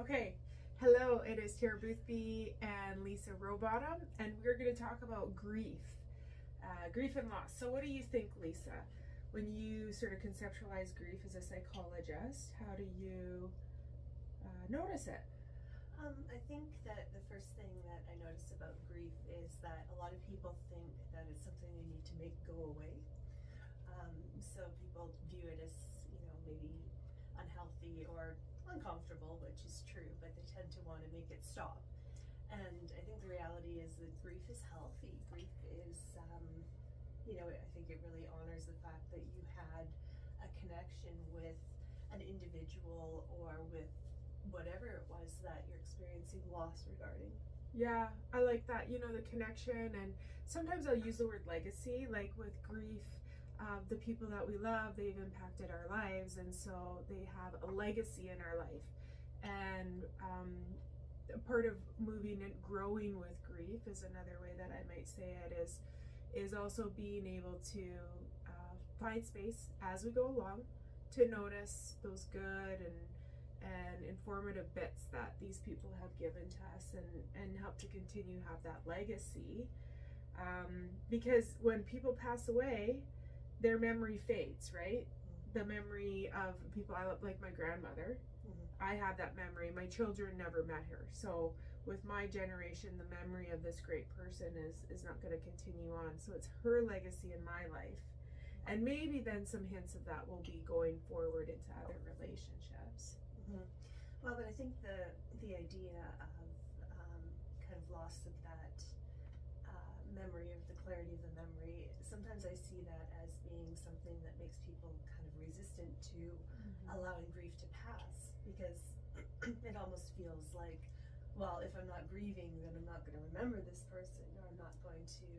Okay, hello, it is Tara Boothby and Lisa Rowbottom, and we're going to talk about grief, grief and loss. So what do you think, Lisa, when you sort of conceptualize grief as a psychologist? How do you notice it? I think that the first thing that I notice about grief is that a lot of people think that it's something they need to make go away. So people view it as, maybe unhealthy or uncomfortable, which is true, but they tend to want to make it stop. And I think the reality is that grief is healthy. Grief is, I think it really honors the fact that you had a connection with an individual or with whatever it was that you're experiencing loss regarding. Yeah, I like that, the connection, and sometimes I'll use the word legacy, like with grief. The people that we love, they've impacted our lives, and so they have a legacy in our life. And a part of moving and growing with grief is another way that I might say it is also being able to find space as we go along to notice those good and informative bits that these people have given to us, and help to continue to have that legacy. Because when people pass away, their memory fades, right? Mm-hmm. The memory of people, like my grandmother, Mm-hmm. I have that memory. My children never met her. So with my generation, the memory of this great person is not going to continue on. So it's her legacy in my life. And maybe then some hints of that will be going forward into other relationships. Mm-hmm. Well, but I think the idea of kind of loss of that memory, of the clarity of the memory, sometimes I see that as being something that makes people kind of resistant to allowing grief to pass, because it almost feels like, well, if I'm not grieving, then I'm not going to remember this person, or I'm not going to,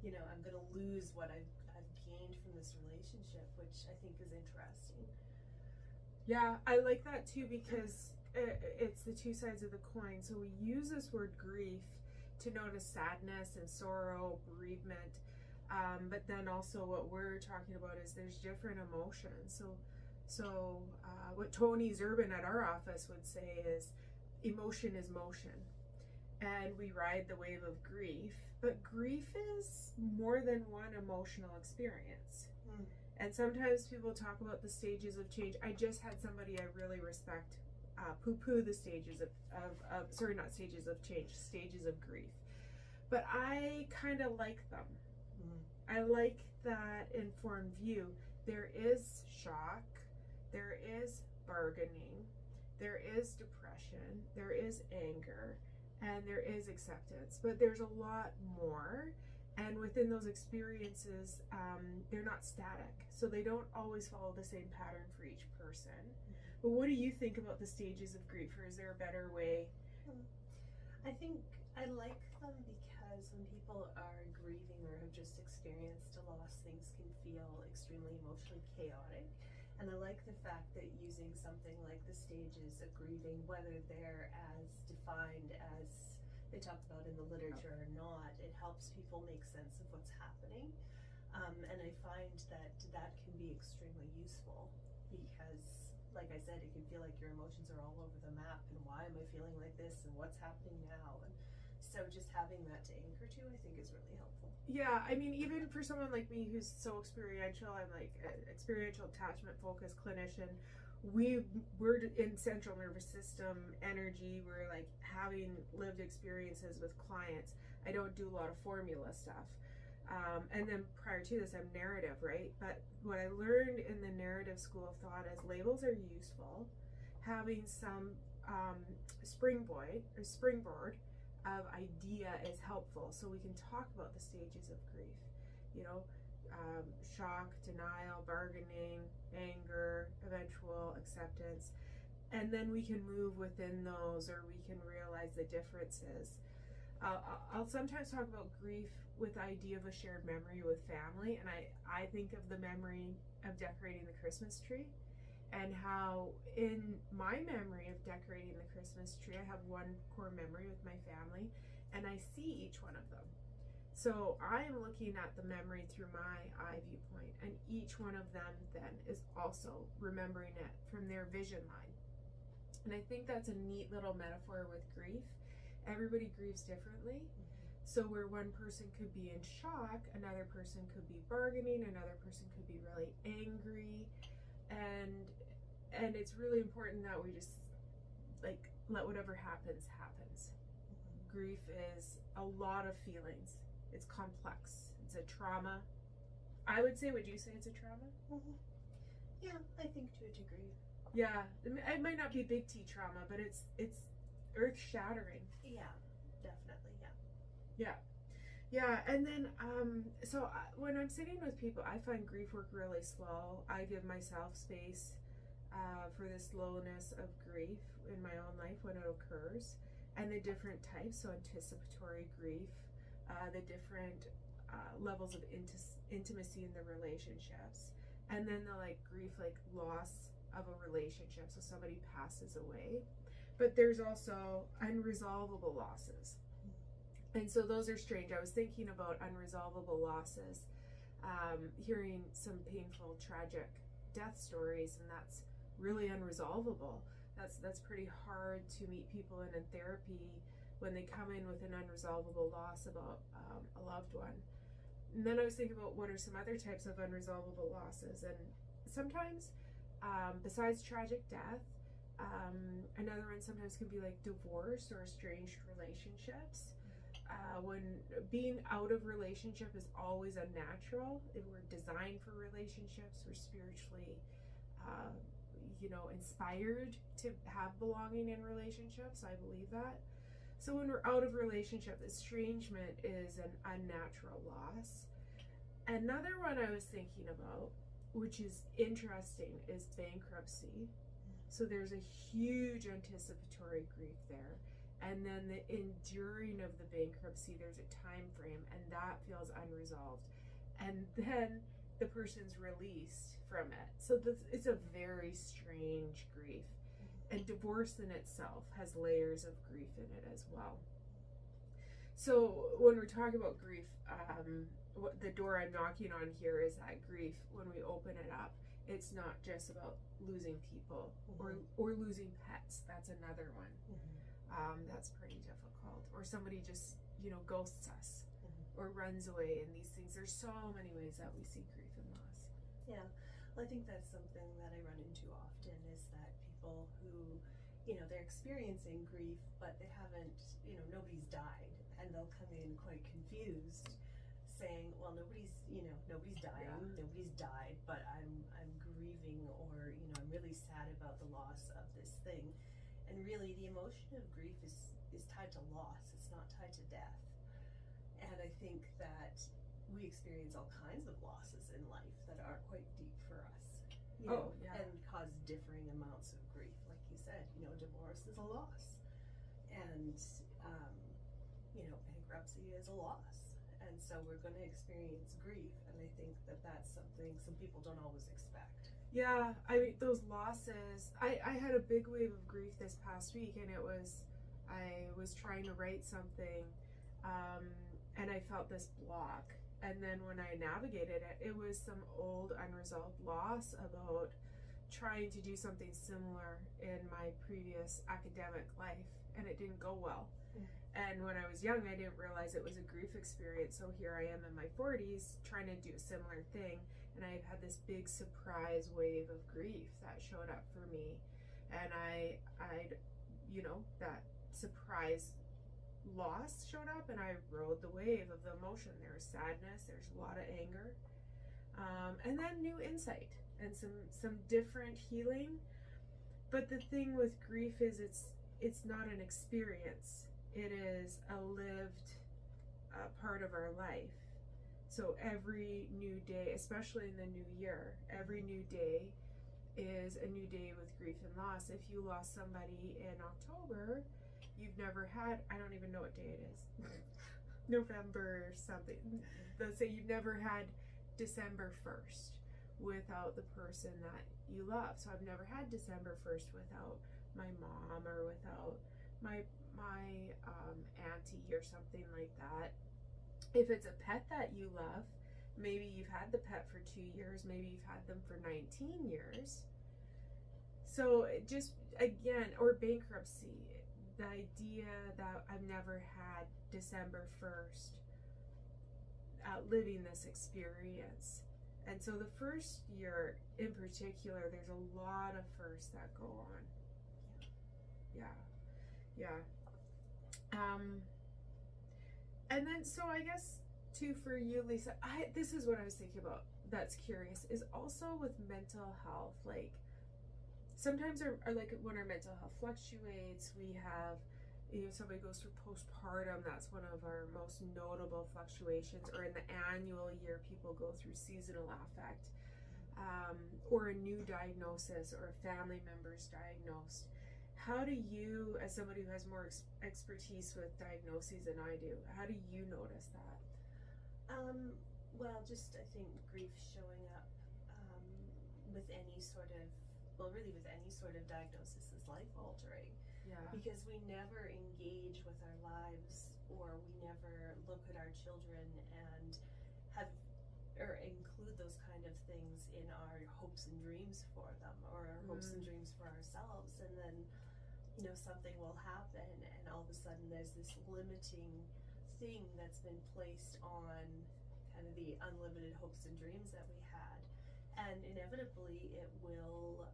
I'm going to lose what I've gained from this relationship, which I think is interesting. Yeah, I like that too, because it's the two sides of the coin. So we use this word grief to notice sadness and sorrow, bereavement, but then also what we're talking about is there's different emotions. So what Tony Zurban at our office would say is emotion is motion, and we ride the wave of grief, but grief is more than one emotional experience. And sometimes people talk about the stages of change. I just had somebody I really respect poo-poo the stages of sorry, not stages of change, stages of grief. But I kind of like them. I like that informed view. There is shock, there is bargaining, there is depression, there is anger, and there is acceptance. But there's a lot more. And within those experiences, they're not static. So they don't always follow the same pattern for each person. But what do you think about the stages of grief, or is there a better way? I think I like them because when people are grieving or have just experienced a loss, things can feel extremely emotionally chaotic. And I like the fact that using something like the stages of grieving, whether they're as defined as they talk about in the literature or not, it helps people make sense of what's happening. And I find that can be extremely useful because, like I said, it can feel like your emotions are all over the map, and why am I feeling like this, and what's happening now? And so just having that to anchor to, I think, is really helpful. Yeah, I mean, even for someone like me who's so experiential, I'm like an experiential attachment focused clinician. We're in central nervous system energy. We're like having lived experiences with clients. I don't do a lot of formula stuff. And then prior to this, I'm narrative, right? But what I learned in the narrative school of thought is labels are useful. Having some springboard of idea is helpful, so we can talk about the stages of grief. Shock, denial, bargaining, anger, eventual acceptance, and then we can move within those, or we can realize the differences. I'll sometimes talk about grief with the idea of a shared memory with family, and I think of the memory of decorating the Christmas tree, and how in my memory of decorating the Christmas tree, I have one core memory with my family, and I see each one of them. So I am looking at the memory through my eye viewpoint, and each one of them then is also remembering it from their vision line. And I think that's a neat little metaphor with grief. Everybody grieves differently. So where one person could be in shock, another person could be bargaining, another person could be really angry. And it's really important that we just like let whatever happens. Grief is a lot of feelings. It's complex. It's a trauma. I would say, would you say it's a trauma? Yeah, I think to a degree. Yeah, it might not be big T trauma, but it's earth shattering. Yeah, definitely. Yeah. Yeah, and then so when I'm sitting with people, I find grief work really slow. I give myself space for the slowness of grief in my own life when it occurs, and the different types. So anticipatory grief, the different levels of intimacy in the relationships, and then the like grief, like loss of a relationship. So somebody passes away, but there's also unresolvable losses. And so those are strange. I was thinking about unresolvable losses, hearing some painful, tragic death stories, and that's really unresolvable. That's pretty hard to meet people in therapy when they come in with an unresolvable loss about a loved one. And then I was thinking about what are some other types of unresolvable losses, and sometimes, besides tragic death, another one sometimes can be like divorce or estranged relationships. When being out of relationship is always unnatural. If we're designed for relationships, we're spiritually, inspired to have belonging in relationships. I believe that. So when we're out of relationship, estrangement is an unnatural loss. Another one I was thinking about, which is interesting, is bankruptcy. So there's a huge anticipatory grief there. And then the enduring of the bankruptcy, there's a time frame, and that feels unresolved. And then the person's released from it. So it's a very strange grief. And divorce in itself has layers of grief in it as well. So when we're talking about grief, the door I'm knocking on here is that grief, when we open it up, it's not just about losing people or losing pets. That's another one. That's pretty difficult. Or somebody just, ghosts us or runs away, and these things. There's so many ways that we see grief and loss. Yeah. Well, I think that's something that I run into often is that people who, they're experiencing grief, but they haven't, nobody's died, and they'll come in quite confused saying, well, nobody's dying, nobody's died, but I'm grieving, or, I'm really sad about the loss of this thing. And really, the emotion of grief is tied to loss. It's not tied to death. And I think that we experience all kinds of losses in life that are quite deep for us. And cause differing amounts of grief. Like you said, divorce is a loss. And, bankruptcy is a loss. And so we're going to experience grief. And I think that that's something some people don't always expect. Yeah, I mean, those losses, I had a big wave of grief this past week, and I was trying to write something, and I felt this block. And then when I navigated it, it was some old unresolved loss about trying to do something similar in my previous academic life, and it didn't go well. And when I was young, I didn't realize it was a grief experience. So here I am in my 40s trying to do a similar thing. And I've had this big surprise wave of grief that showed up for me. And that surprise loss showed up, and I rode the wave of the emotion. There was sadness, there's a lot of anger. And then new insight and some different healing. But the thing with grief is it's not an experience. It is a lived part of our life. So every new day, especially in the new year, every new day is a new day with grief and loss. If you lost somebody in October, you've never had, I don't even know what day it is, November or something. Let's say you've never had December 1st without the person that you love. So I've never had December 1st without my mom or without my auntie or something like that. If it's a pet that you love, maybe you've had the pet for 2 years, maybe you've had them for 19 years. So just again, or bankruptcy, the idea that I've never had December 1st living this experience. And so the first year in particular, there's a lot of firsts that go on. Yeah. And then, so I guess too for you, Lisa, this is what I was thinking about that's curious, is also with mental health. Like sometimes like when our mental health fluctuates, we have, somebody goes through postpartum, that's one of our most notable fluctuations, or in the annual year, people go through seasonal affect, or a new diagnosis, or family members diagnosed. How do you, as somebody who has more expertise with diagnoses than I do, how do you notice that? Well, just I think grief showing up with any sort of, really with any sort of diagnosis is life-altering. Yeah. Because we never engage with our lives, or we never look at our children and have, or include those kind of things in our hopes and dreams for them, or our hopes and dreams for ourselves. And then, something will happen, and all of a sudden there's this limiting thing that's been placed on kind of the unlimited hopes and dreams that we had. And inevitably it will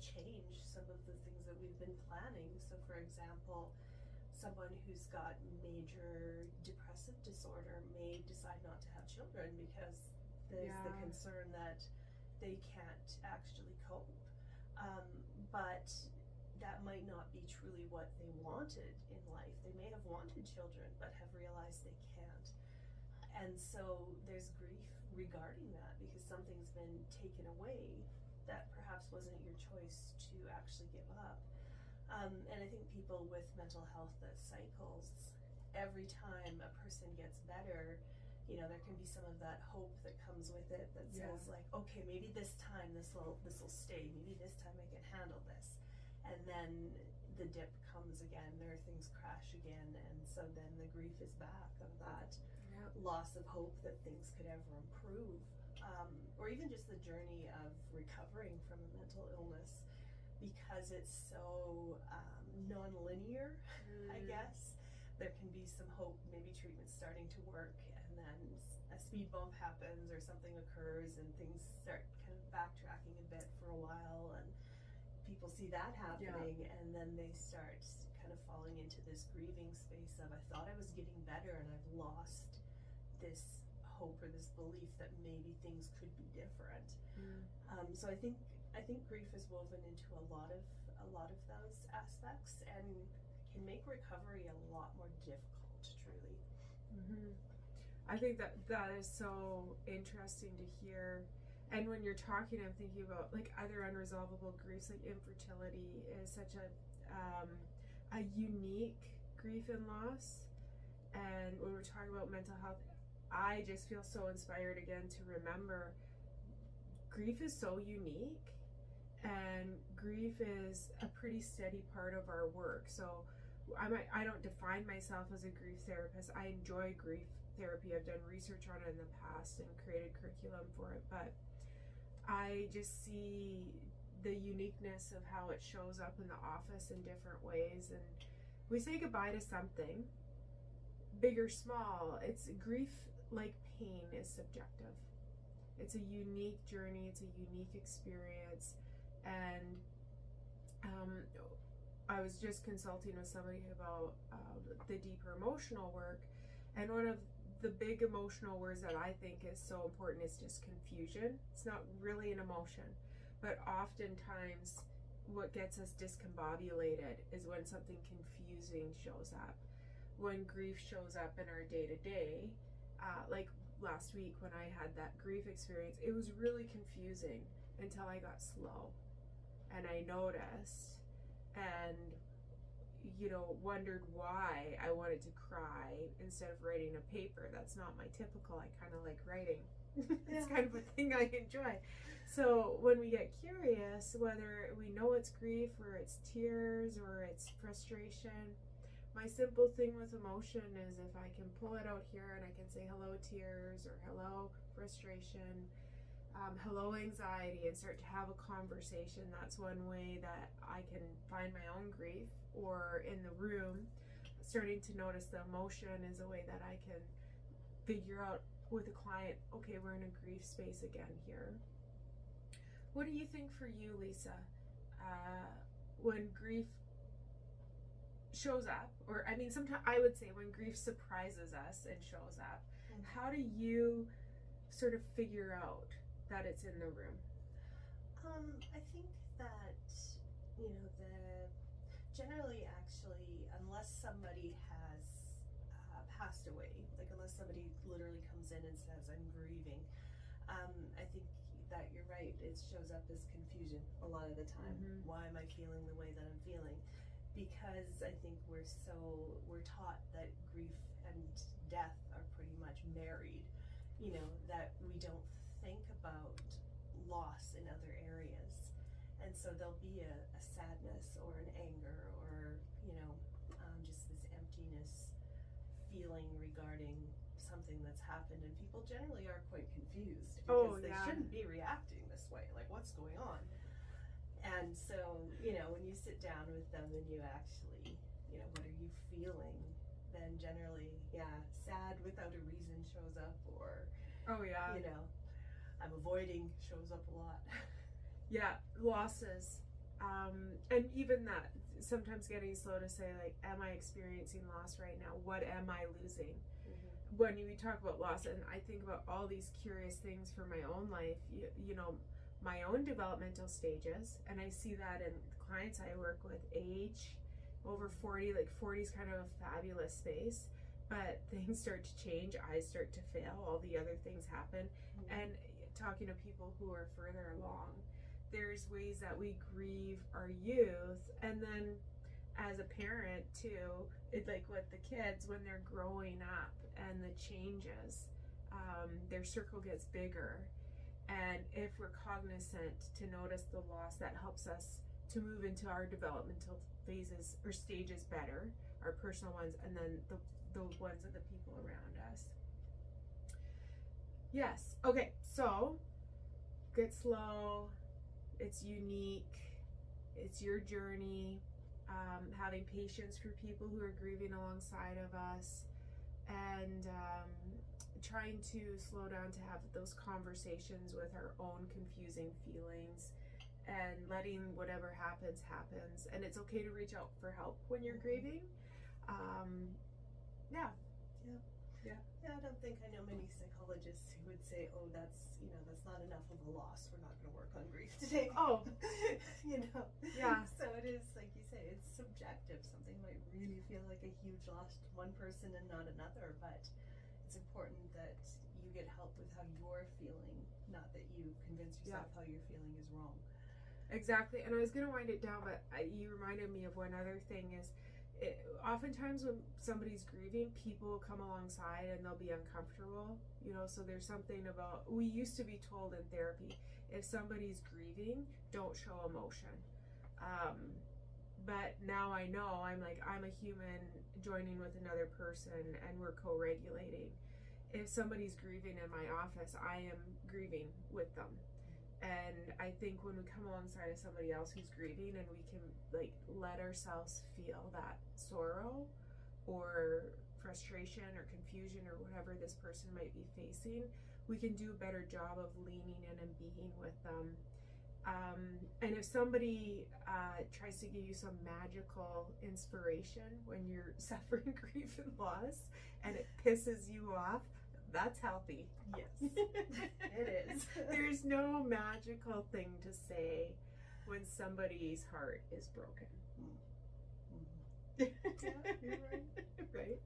change some of the things that we've been planning. So for example, someone who's got major depressive disorder may decide not to have children because there's the concern that they can't actually cope. But that might not be truly what they wanted in life. They may have wanted children but have realized they can't. And so there's grief regarding that because something's been taken away that perhaps wasn't your choice to actually give up. And I think people with mental health that cycles, every time a person gets better, there can be some of that hope that comes with it that says like, okay, maybe this time this will stay. Maybe this time I can handle this. And then the dip comes again, things crash again, and so then the grief is back of that loss of hope that things could ever improve. Or even just the journey of recovering from a mental illness, because it's so non-linear, I guess. There can be some hope, maybe treatment's starting to work, and then a speed bump happens or something occurs and things start kind of backtracking a bit for a while, and people see that happening, and then they start kind of falling into this grieving space of, I thought I was getting better and I've lost this hope or this belief that maybe things could be different. So I think grief is woven into a lot of those aspects and can make recovery a lot more difficult, truly. I think that is so interesting to hear. And when you're talking, I'm thinking about like other unresolvable griefs, like infertility is such a unique grief and loss. And when we're talking about mental health, I just feel so inspired again to remember grief is so unique, and grief is a pretty steady part of our work. So I don't define myself as a grief therapist. I enjoy grief therapy. I've done research on it in the past and created curriculum for it, but I just see the uniqueness of how it shows up in the office in different ways. And we say goodbye to something, big or small. It's grief, like pain, is subjective. It's a unique journey. It's a unique experience. And I was just consulting with somebody about the deeper emotional work. And one of the big emotional words that I think is so important is just confusion. It's not really an emotion, but oftentimes what gets us discombobulated is when something confusing shows up. When grief shows up in our day-to-day, like last week when I had that grief experience, it was really confusing until I got slow and I noticed and wondered why I wanted to cry instead of writing a paper. That's not my typical. I kind of like writing. It's kind of a thing I enjoy. So when we get curious, whether we know it's grief or it's tears or it's frustration, my simple thing with emotion is if I can pull it out here and I can say hello tears or hello frustration, hello anxiety, and start to have a conversation. That's one way that I can find my own grief. Or in the room, starting to notice the emotion is a way that I can figure out with a client, okay, we're in a grief space again here. What do you think for you, Lisa? When grief shows up, or I mean, sometimes I would say when grief surprises us and shows up, how do you sort of figure out that it's in the room? I think that, generally actually, unless somebody has passed away, like unless somebody literally comes in and says, I'm grieving, I think that you're right, it shows up as confusion a lot of the time. Why am I feeling the way that I'm feeling? Because I think we're taught that grief and death are pretty much married, that we don't think about loss in other areas. And so there'll be a sadness or an anger or, just this emptiness feeling regarding something that's happened. And people generally are quite confused because they shouldn't be reacting this way. Like, what's going on? And so, when you sit down with them and you actually, what are you feeling? Then generally, sad without a reason shows up, or, I'm avoiding shows up a lot. Yeah, losses. And even that, sometimes getting slow to say, like, am I experiencing loss right now? What am I losing? When we talk about loss, and I think about all these curious things for my own life, my own developmental stages, and I see that in clients I work with, age over 40, like 40 is kind of a fabulous space, but things start to change, eyes start to fail, all the other things happen. And talking to people who are further along, there's ways that we grieve our youth, and then as a parent too, it's like with the kids when they're growing up and the changes, their circle gets bigger. And if we're cognizant to notice the loss, that helps us to move into our developmental phases or stages better, our personal ones, and then the ones of the people around us. Yes. Okay. So get slow. It's unique. It's your journey. Having patience for people who are grieving alongside of us, and trying to slow down to have those conversations with our own confusing feelings, and letting whatever happens. And it's okay to reach out for help when you're grieving. I don't think I know many psychologists who would say, oh, that's not enough of a loss, we're not going to work on grief today. So it is, like you say, it's subjective. Something might really feel like a huge loss to one person and not another, but it's important that you get help with how you're feeling, not that you convince yourself how you're feeling is wrong. Exactly. And I was going to wind it down, but you reminded me of one other thing is, oftentimes when somebody's grieving, people come alongside and they'll be uncomfortable, so there's something about, we used to be told in therapy, if somebody's grieving, don't show emotion. But now I know, I'm a human joining with another person and we're co-regulating. If somebody's grieving in my office, I am grieving with them. And I think when we come alongside of somebody else who's grieving, and we can let ourselves feel that sorrow or frustration or confusion or whatever this person might be facing, we can do a better job of leaning in and being with them. And if somebody tries to give you some magical inspiration when you're suffering grief and loss and it pisses you off, that's healthy. Yes, it is. There's no magical thing to say when somebody's heart is broken. You're right. Right?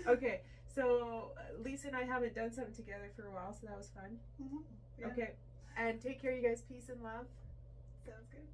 Okay, so Lisa and I haven't done something together for a while, so that was fun. Okay, and take care, you guys. Peace and love. Sounds good.